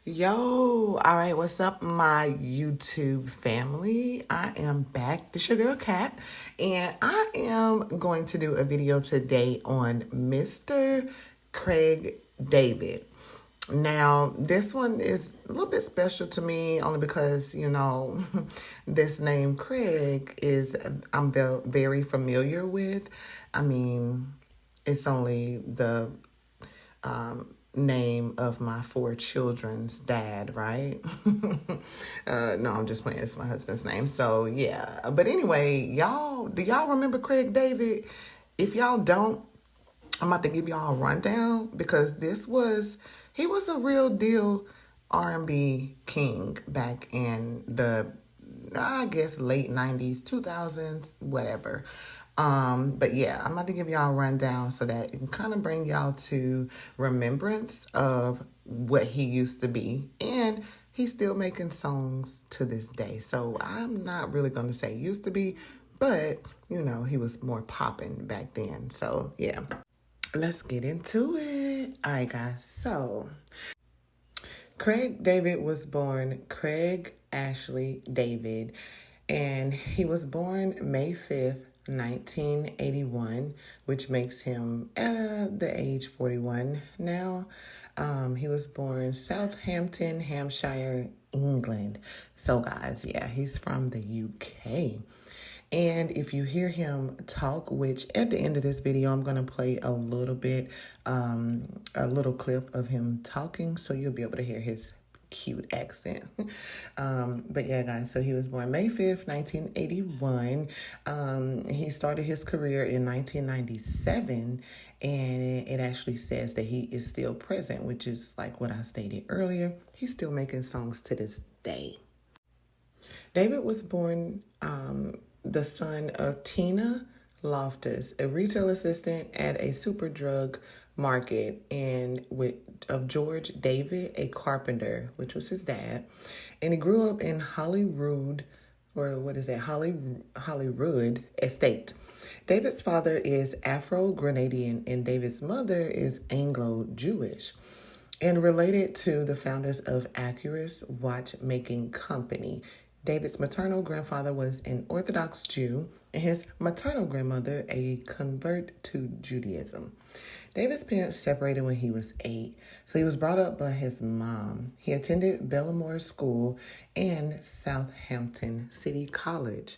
Yo, all right, what's up, my YouTube family? I am back, the Sugar Cat, and I am going to do a video today on Mr. Craig David. Now, this one is a little bit special to me only because, this name Craig I'm very familiar with. I mean, it's only the name of my four children's dad, right? No, I'm just playing. It's my husband's name. So, yeah. But anyway, do y'all remember Craig David? If y'all don't, I'm about to give y'all a rundown because he was a real deal R&B king back in the, I guess, late 90s, 2000s, whatever. But yeah, I'm about to give y'all a rundown so that it can kind of bring y'all to remembrance of what he used to be. And he's still making songs to this day. So I'm not really going to say used to be, but, he was more popping back then. So yeah, let's get into it. All right, guys. So Craig David was born Craig Ashley David, and he was born May 5th, 1981, which makes him the age 41 now. He was born Southampton, Hampshire, England. So guys, yeah, he's from the UK. And if you hear him talk, which at the end of this video, I'm going to play a little clip of him talking, so you'll be able to hear his cute accent. But yeah, guys, so he was born May 5th, 1981. He started his career in 1997, and it actually says that he is still present, which is like what I stated earlier. He's still making songs to this day. David was born the son of Tina Loftus, a retail assistant at a Superdrug market, and of George David, a carpenter, which was his dad. And he grew up in Holyrood Estate. David's father is Afro-Grenadian, and David's mother is Anglo-Jewish, and related to the founders of Accurus Watchmaking Company. David's maternal grandfather was an Orthodox Jew, and his maternal grandmother a convert to Judaism. David's parents separated when he was 8, so he was brought up by his mom. He attended Bellamore School and Southampton City College.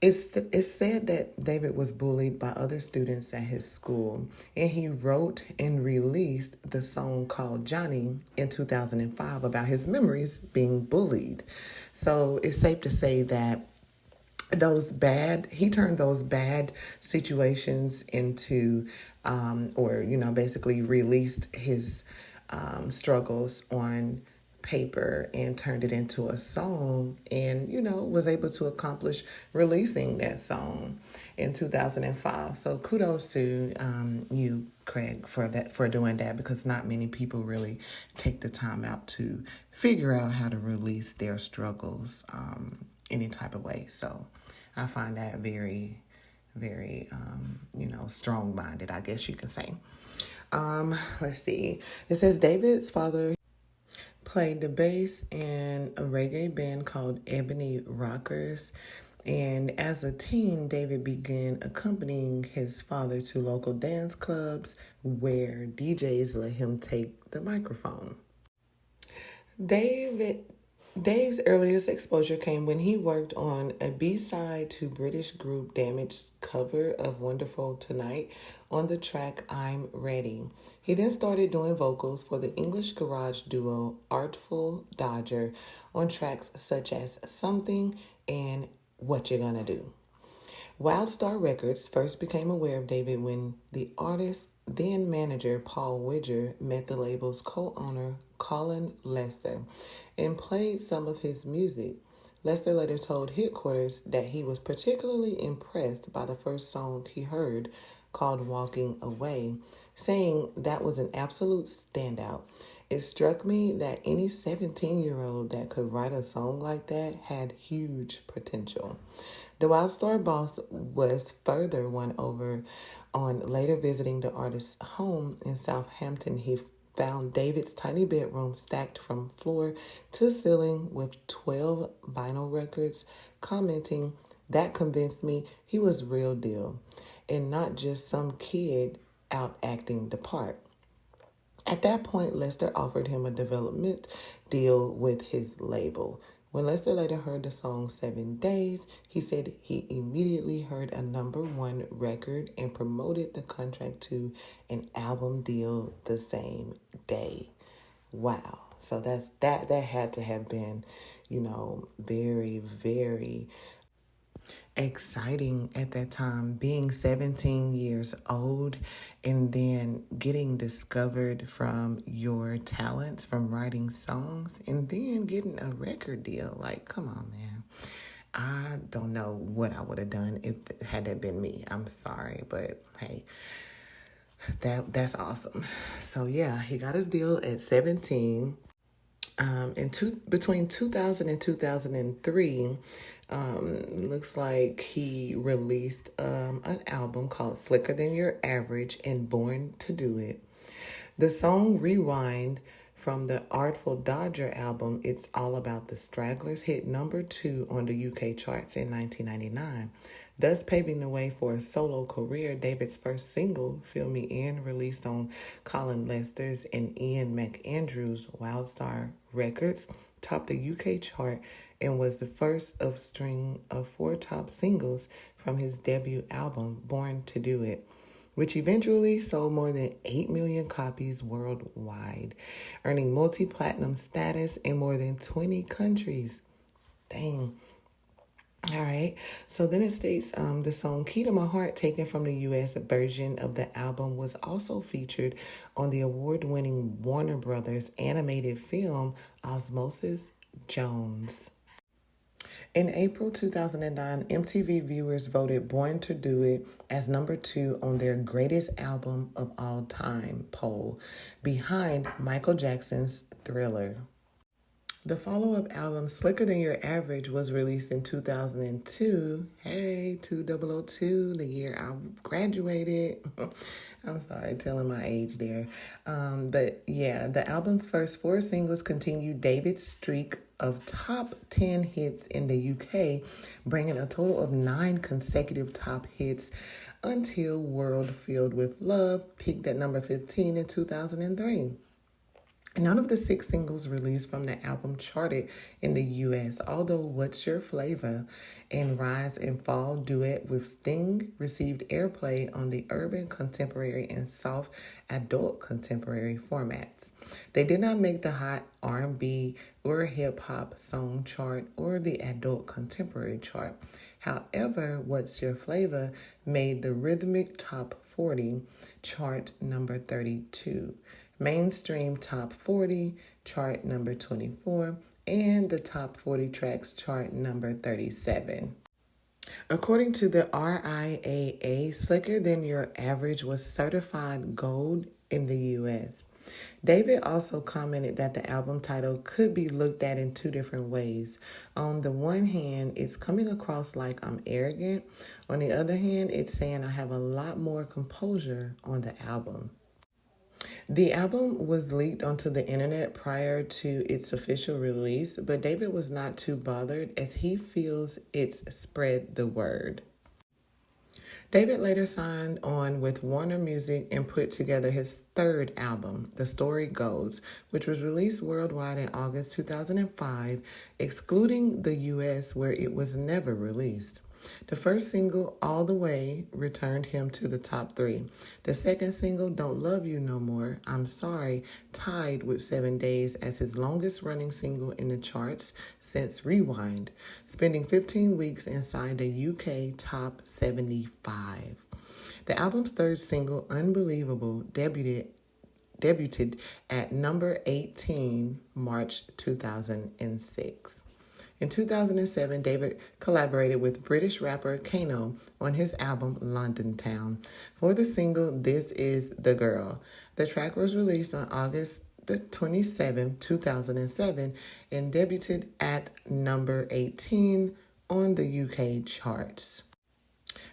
It's said that David was bullied by other students at his school, and he wrote and released the song called Johnny in 2005 about his memories being bullied. So it's safe to say that he turned those bad situations into, basically released his struggles on paper and turned it into a song, and was able to accomplish releasing that song in 2005. So kudos to you, Craig, for doing that, because not many people really take the time out to figure out how to release their struggles any type of way. So I find that very, very strong-minded, I guess you can say. Let's see. It says David's father played the bass in a reggae band called Ebony Rockers. And as a teen, David began accompanying his father to local dance clubs where DJs let him take the microphone. Dave's earliest exposure came when he worked on a B-side to British group Damage's cover of Wonderful Tonight on the track I'm Ready. He then started doing vocals for the English garage duo Artful Dodger on tracks such as Something and What You Gonna Do. Wildstar Records first became aware of David when the artist's then manager Paul Widger met the label's co-owner Colin Lester and played some of his music. Lester later told Headquarters that he was particularly impressed by the first song he heard, called Walking Away, saying that was an absolute standout. It struck me that any 17-year-old that could write a song like that had huge potential. The Wildstar boss was further won over on later visiting the artist's home in Southampton. He found David's tiny bedroom stacked from floor to ceiling with 12 vinyl records, commenting, "That convinced me he was real deal and not just some kid out acting the part." At that point, Lester offered him a development deal with his label. When Lester later heard the song 7 Days, he said he immediately heard a #1 record and promoted the contract to an album deal the same day. Wow. So that had to have been, very, very exciting at that time, being 17 years old and then getting discovered from your talents, from writing songs, and then getting a record deal. Like, come on, man. I don't know what I would have done if had that been me. I'm sorry, but hey, that's awesome. So yeah, he got his deal at 17. Between 2000 and 2003, looks like he released an album called Slicker Than Your Average and Born to Do It. The song Rewind from the Artful Dodger album, It's All About the Stragglers, hit #2 on the UK charts in 1999, thus paving the way for a solo career. David's first single, Fill Me In, released on Colin Lester's and Ian McAndrews' Wildstar Records, topped the UK chart and was the first of a string of 4 top singles from his debut album, Born to Do It, which eventually sold more than 8 million copies worldwide, earning multi-platinum status in more than 20 countries. Dang. All right. So then it states the song Key to My Heart, taken from the U.S. version of the album, was also featured on the award-winning Warner Brothers animated film Osmosis Jones. In April 2009, MTV viewers voted Born to Do It as #2 on their greatest album of all time poll, behind Michael Jackson's Thriller. The follow-up album, Slicker Than Your Average, was released in 2002. Hey, 2002, the year I graduated. I'm sorry, telling my age there. But yeah, the album's first 4 singles continued David's streak of top 10 hits in the UK, bringing a total of 9 consecutive top hits until World Filled with Love peaked at #15 in 2003. None of the 6 singles released from the album charted in the US, although What's Your Flavor and Rise and Fall duet with Sting received airplay on the urban contemporary and soft adult contemporary formats. They did not make the hot R&B or hip-hop song chart or the adult contemporary chart. However, What's Your Flavor made the rhythmic top 40 chart #32. Mainstream Top 40 chart #24, and the Top 40 Tracks chart #37. According to the RIAA, Slicker Than Your Average was certified gold in the U.S. David also commented that the album title could be looked at in 2 different ways. On the one hand, it's coming across like I'm arrogant. On the other hand, it's saying I have a lot more composure on the album. The album was leaked onto the internet prior to its official release, but David was not too bothered as he feels it's spread the word. David later signed on with Warner Music and put together his 3rd album, The Story Goes, which was released worldwide in August 2005, excluding the US where it was never released. The first single, All the Way, returned him to the top 3. The second single, Don't Love You No More, I'm Sorry, tied with 7 Days as his longest running single in the charts since Rewind, spending 15 weeks inside the UK top 75. The album's 3rd single, Unbelievable, debuted at #18, March 2006. In 2007, David collaborated with British rapper Kano on his album London Town for the single This Is the Girl. The track was released on August the 27th, 2007, and debuted at #18 on the UK charts.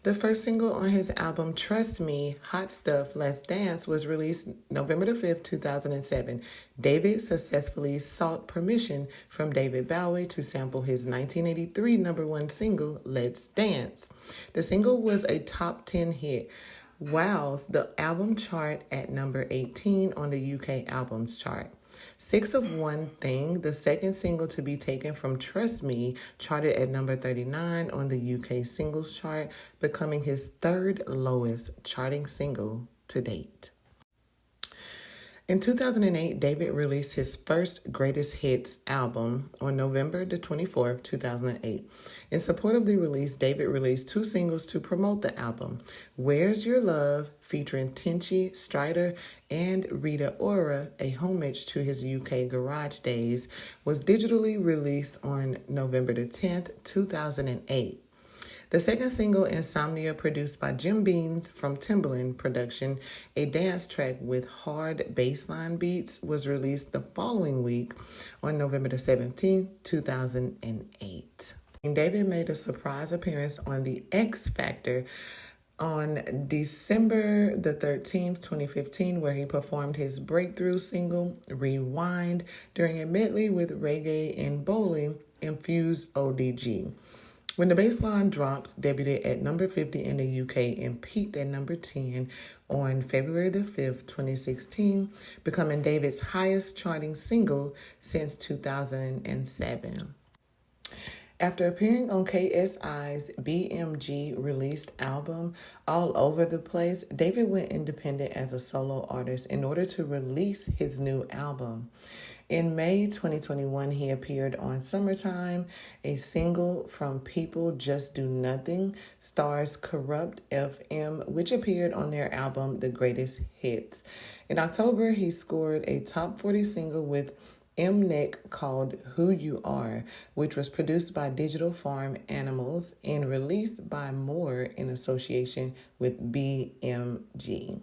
The first single on his album, Trust Me, Hot Stuff, Let's Dance, was released November the 5th, 2007. David successfully sought permission from David Bowie to sample his 1983 number one single, Let's Dance. The single was a top 10 hit. Wows the album chart at number 18 on the UK albums chart. Six of One Thing, the second single to be taken from Trust Me, charted at number 39 on the UK singles chart, becoming his third lowest charting single to date. In 2008, David released his first Greatest Hits album on November the 24th, 2008. In support of the release, David released two singles to promote the album. Where's Your Love, featuring Tinchy Stryder and Rita Ora, a homage to his UK garage days, was digitally released on November the 10th, 2008. The second single, Insomnia, produced by Jim Beans from Timbaland Production, a dance track with hard bassline beats, was released the following week on November the 17th, 2008. And David made a surprise appearance on The X Factor on December the 13th, 2015, where he performed his breakthrough single, Rewind, during a medley with reggae and bowling infused ODG. When the bassline drops, debuted at number 50 in the UK and peaked at number 10 on February the 5th, 2016, becoming David's highest charting single since 2007. After appearing on KSI's BMG released album, All Over the Place, David went independent as a solo artist in order to release his new album. In May 2021, he appeared on Summertime, a single from People Just Do Nothing, stars Corrupt FM, which appeared on their album, The Greatest Hits. In October, he scored a top 40 single with Mnek called Who You Are, which was produced by Digital Farm Animals and released by Moore in association with BMG.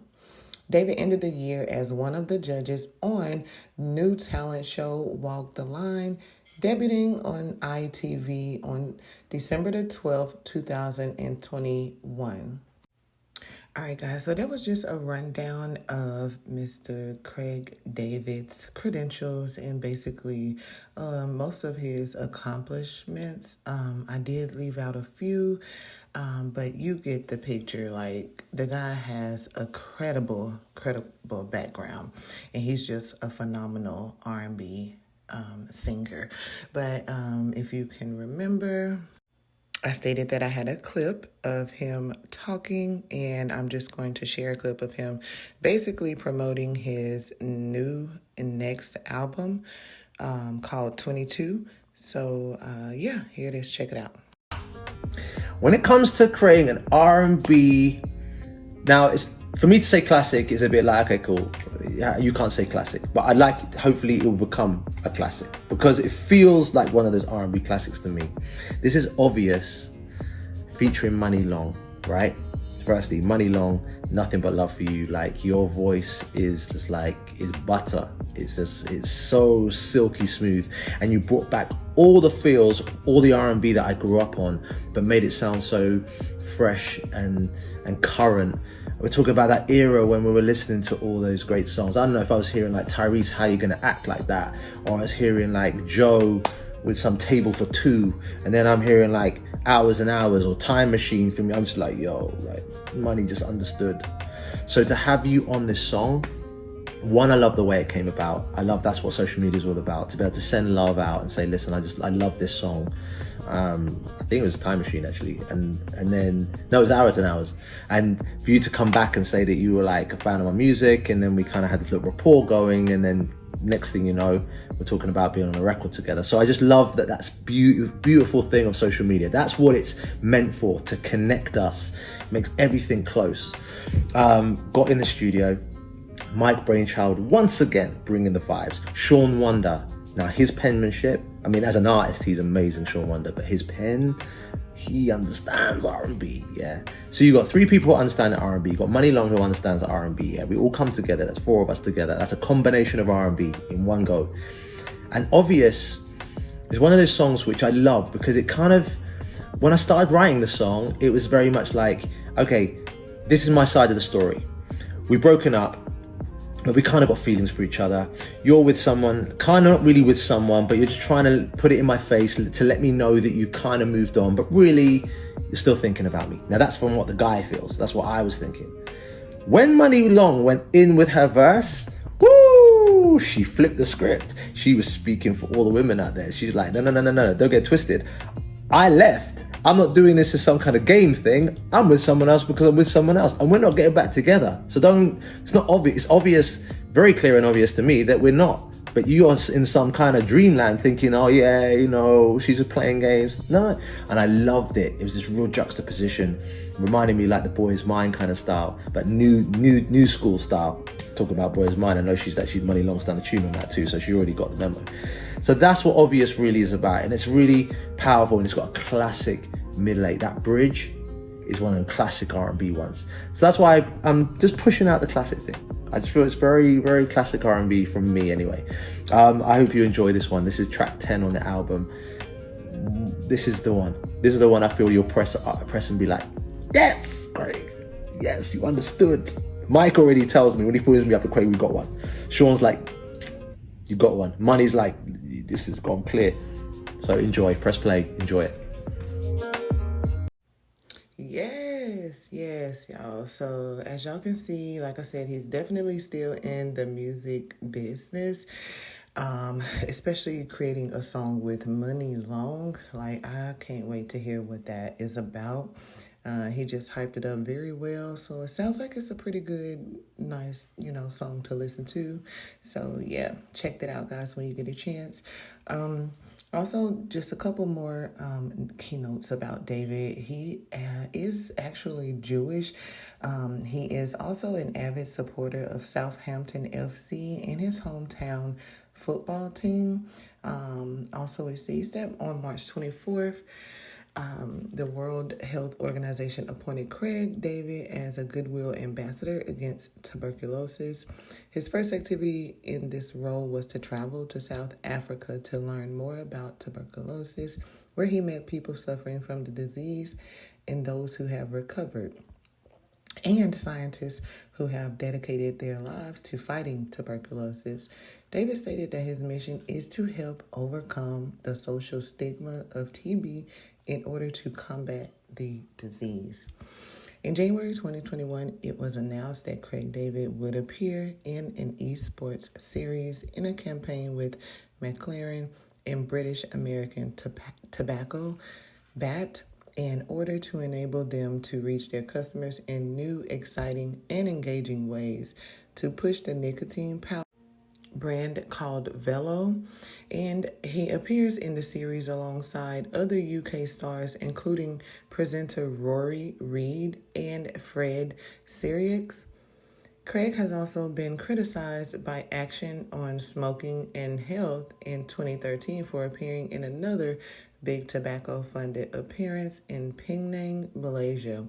David ended the year as one of the judges on new talent show Walk the Line, debuting on ITV on December the 12th, 2021. All right, guys, so that was just a rundown of Mr. Craig David's credentials and basically most of his accomplishments. I did leave out a few, but you get the picture. Like, the guy has a credible background, and he's just a phenomenal R&B singer. But if you can remember, I stated that I had a clip of him talking, and I'm just going to share a clip of him basically promoting his new and next album called 22. So, yeah, here it is. Check it out. When it comes to creating an R&B, now it's for me to say classic is a bit like, okay, cool, you can't say classic, but I like it. Hopefully it will become a classic because it feels like one of those R&B classics to me. This is Obvious featuring Money Long, right? Firstly, Money Long, Nothing But Love For You. Like, your voice is just like, it's butter. It's so silky smooth, and you brought back all the feels, all the R&B that I grew up on, but made it sound so fresh and current. We're talking about that era when we were listening to all those great songs. I don't know if I was hearing like Tyrese, How You Gonna Act Like That, or I was hearing like Joe with some Table for Two, and then I'm hearing like Hours and Hours or Time Machine for me. I'm just like, yo, like, Money just understood. So to have you on this song, one, I love the way it came about. I love that's what social media is all about, to be able to send love out and say, listen, I love this song. I think it was Time Machine actually, and then no, it was Hours and Hours. And for you to come back and say that you were like a fan of my music, and then we kind of had this little rapport going, and then next thing you know, we're talking about being on a record together. So I just love that. That's beautiful thing of social media. That's what it's meant for, to connect us. It makes everything close. Got in the studio, Mike Brainchild once again bringing the vibes. Sean Wonder, now his penmanship, I mean, as an artist, he's amazing, Sean Wonder, but his pen, he understands R&B, yeah. So you got three people who understand R&B. You got Money Long who understands R&B, yeah. We all come together, that's four of us together. That's a combination of R&B in one go. And Obvious is one of those songs which I love because it kind of when I started writing the song, it was very much like, okay, this is my side of the story. We've broken up, but we kind of got feelings for each other. You're with someone, kind of not really with someone, but you're just trying to put it in my face to let me know that you kind of moved on, but really, you're still thinking about me. Now that's from what the guy feels. That's what I was thinking. When Money Long went in with her verse, woo, she flipped the script. She was speaking for all the women out there. She's like, no, don't get twisted. I left. I'm not doing this as some kind of game thing. I'm with someone else because I'm with someone else, and we're not getting back together. So it's not obvious. It's obvious, very clear and obvious to me that we're not. But you're in some kind of dreamland thinking, oh yeah, she's just playing games. No. And I loved it. It was this real juxtaposition, reminding me like the Boy's Mind kind of style, but new school style. Talking about Boy's Mind, I know she's Money Long's done a tune on that too, so she already got the memo. So that's what Obvious really is about, and it's really powerful, and it's got a classic middle eight. That bridge is one of the classic R&B ones. So that's why I'm just pushing out the classic thing. I just feel it's very, very classic R&B from me anyway. I hope you enjoy this one. This is track 10 on the album. This is the one. This is the one I feel you'll press and be like, yes, Craig. Yes, you understood. Mike already tells me when he pulls me up to Craig, we got one. Sean's like, you got one. Money's like, this has gone clear. So enjoy, press play, enjoy it. Yes, y'all. So as y'all can see, like I said, he's definitely still in the music business, especially creating a song with Money Long. Like, I can't wait to hear what that is about. He just hyped it up very well, so it sounds like it's a pretty good, nice, song to listen to. So yeah, check that out, guys, when you get a chance. Also, just a couple more keynotes about David. He is actually Jewish. He is also an avid supporter of Southampton FC and his hometown football team. Also, it says that on March 24th, the World Health Organization appointed Craig David as a Goodwill Ambassador against tuberculosis. His first activity in this role was to travel to South Africa to learn more about tuberculosis, where he met people suffering from the disease and those who have recovered, and scientists who have dedicated their lives to fighting tuberculosis. David stated that his mission is to help overcome the social stigma of TB in order to combat the disease. In January 2021, it was announced that Craig David would appear in an esports series in a campaign with McLaren and British American Tobacco, BAT, in order to enable them to reach their customers in new, exciting, and engaging ways to push the nicotine pouch brand called Velo, and he appears in the series alongside other UK stars, including presenter Rory Reid and Fred Sirius. Craig has also been criticized by Action on Smoking and Health in 2013 for appearing in another big tobacco-funded appearance in Penang, Malaysia,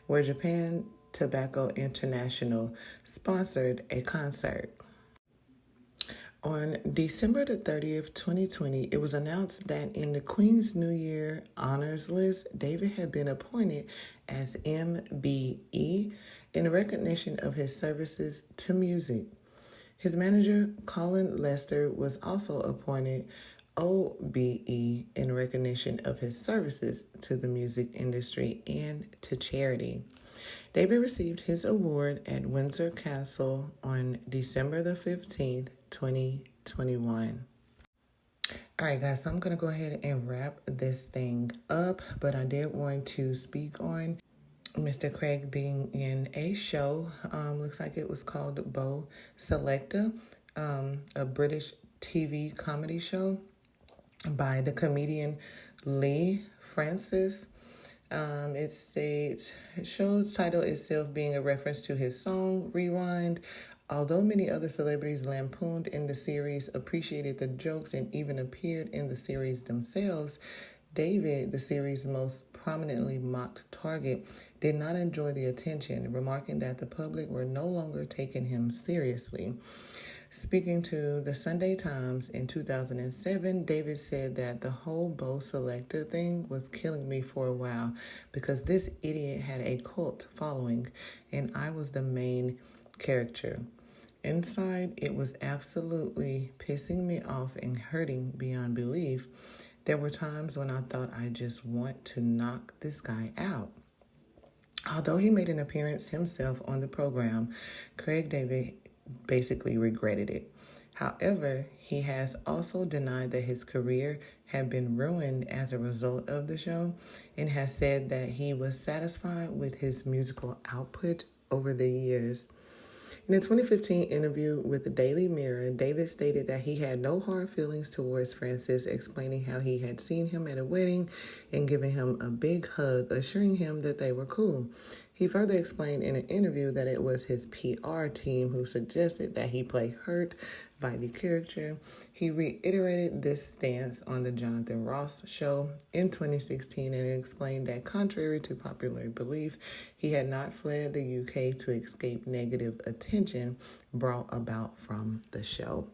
where Japan Tobacco International sponsored a concert. On December the 30th, 2020, it was announced that in the Queen's New Year honors list, David had been appointed as MBE in recognition of his services to music. His manager, Colin Lester, was also appointed OBE in recognition of his services to the music industry and to charity. David received his award at Windsor Castle on December the 15th, 2021. All right, guys, so I'm going to go ahead and wrap this thing up, but I did want to speak on Mr. Craig being in a show. Looks like it was called Beau Selecta, a British TV comedy show by the comedian Lee Francis. It states, show's title itself being a reference to his song, Rewind. Although many other celebrities lampooned in the series, appreciated the jokes, and even appeared in the series themselves, David, the series' most prominently mocked target, did not enjoy the attention, remarking that the public were no longer taking him seriously. Speaking to the Sunday Times in 2007, David said that the whole Bo Selector thing was killing me for a while because this idiot had a cult following and I was the main character. Inside, it was absolutely pissing me off and hurting beyond belief. There were times when I thought I just want to knock this guy out. Although he made an appearance himself on the program, Craig David basically regretted it. However, he has also denied that his career had been ruined as a result of the show and has said that he was satisfied with his musical output over the years. In a 2015 interview with the Daily Mirror, David stated that he had no hard feelings towards Francis, explaining how he had seen him at a wedding and giving him a big hug, assuring him that they were cool. He further explained in an interview that it was his PR team who suggested that he play hurt by the character. He reiterated this stance on the Jonathan Ross show in 2016 and explained that contrary to popular belief, he had not fled the UK to escape negative attention brought about from the show.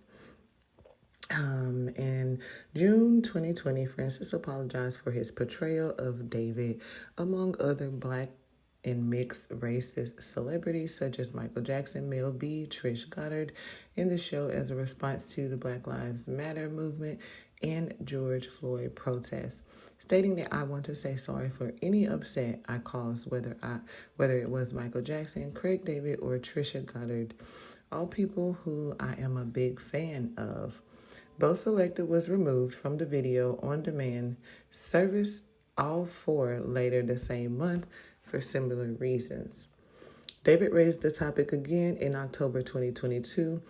In June 2020, Francis apologized for his portrayal of David, among other Black and mixed racist celebrities such as Michael Jackson, Mel B, Trish Goddard in the show as a response to the Black Lives Matter movement and George Floyd protests, stating that I want to say sorry for any upset I caused, whether it was Michael Jackson, Craig David, or Trisha Goddard, all people who I am a big fan of. Bo Selector was removed from the video on demand service all four later the same month for similar reasons. David raised the topic again in October 2022.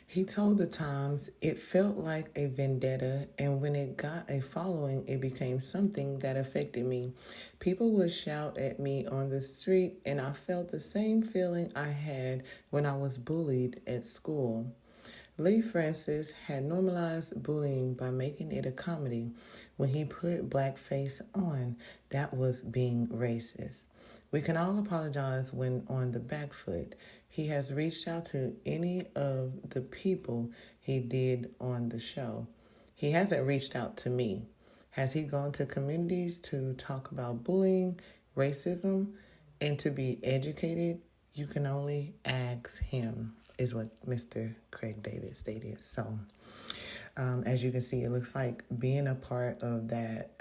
He told the Times, "It felt like a vendetta, and when it got a following, it became something that affected me. People would shout at me on the street, and I felt the same feeling I had when I was bullied at school." Lee Francis had normalized bullying by making it a comedy. When he put blackface on, that was being racist. We can all apologize when on the back foot. He has reached out to any of the people he did on the show. He hasn't reached out to me. Has he gone to communities to talk about bullying, racism, and to be educated? You can only ask him, is what Mr. Craig David stated. So, as you can see, it looks like being a part of that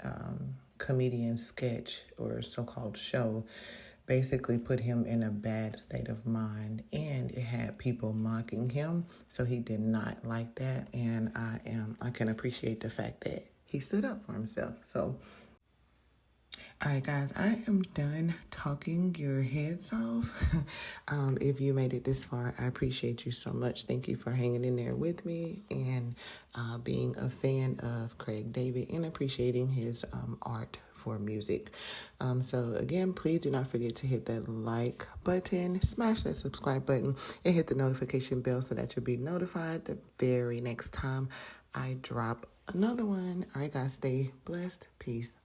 comedian sketch or so-called show basically put him in a bad state of mind, and it had people mocking him, so he did not like that, and I can appreciate the fact that he stood up for himself. So, all right, guys, I am done talking your heads off. If you made it this far, I appreciate you so much. Thank you for hanging in there with me and being a fan of Craig David and appreciating his art for music. So again, please do not forget to hit that like button, smash that subscribe button, and hit the notification bell so that you'll be notified the very next time I drop another one. All right, guys, stay blessed. Peace.